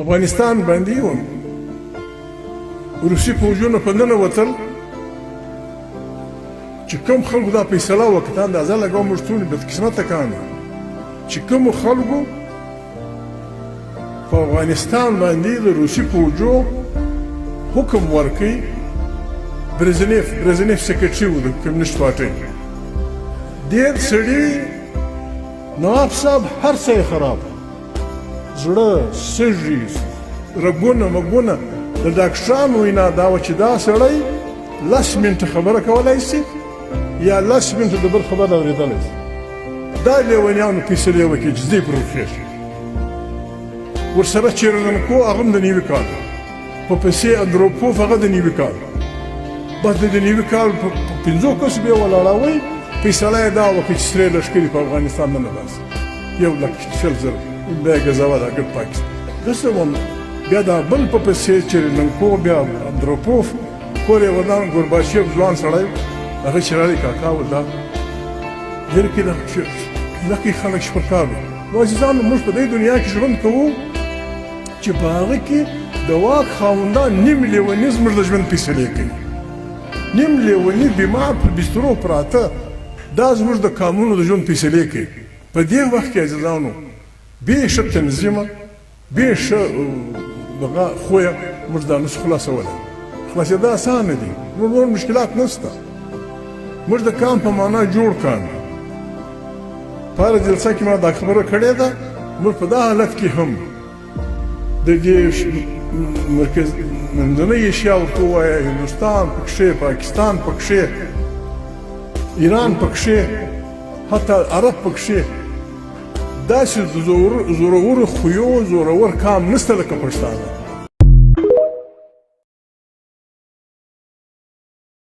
افغانستان باندې و روسي پوځونه په ننوتل چې کوم خلکو دا فیصله وکړه اندازه لګوه موږ ټول بدقسمته کاڼه چې کومو خلکو په افغانستان باندې د روسي پوځو حکم ورکړي برزنیف سیکرټري و د کمیونسټ پارټۍ ډېر سړي نواب صاحب هر څه یې خراب زړه سږي رګونه مګونه د ډاکټرانو وینا دا وه چې دا سړی لس منټه خبره کولی شي یا لس منټه د بل خبره اورېدلی شي دا لیونیانو فیصلې وکړي چې دی پر وخېږي ورسره چیرلنکو هغه هم د نوي کال په پسې اندروپوف هغه د نوي کال بس د نوي کال په 5 کسو بیا ولاړوئ فیصله یې دا وکړي چې سرې لښکرې په افغانستان نه باسي 1,00,000 بیا یې ګزوه دا ګډ پاکستان داسې وم بیا دا بل په پسې چیرلنکو بیا اندروپوف کور یې ودان ګورباچیف ځوان سړی هغه چې راغلی کاکا و دا ډېر کې لکې خلک شپرکار وو نو عزیزانو موږ په دې دنیا کې ژوند کوو چې په هغه کې د واک خاوندان نیم لیوني زموږ د ژوند فیصلې کوي نیم لیوني بیمار پر بسترو پراته دا زموږ د قانونو د ژوند فیصلې کوي په دې وخت کې عزیزانو بې ښه تنظیمه بې ښه دغه خویه موږ دا نسو خلاصولی خلاصېدا اسانه دي نور مشکلات نشته موږ د کام په معنا جوړ کړ په هره جلسه کې ما دا خبره کړې ده موږ په دا حالت کې هم د دې منځنۍ اشیا ورته ووایه هندوستان پکښې پاکستان پکښې ایران پکښې حتی عرب پکښې داسې زورور خویو زورور کام نشته لکه پښتانه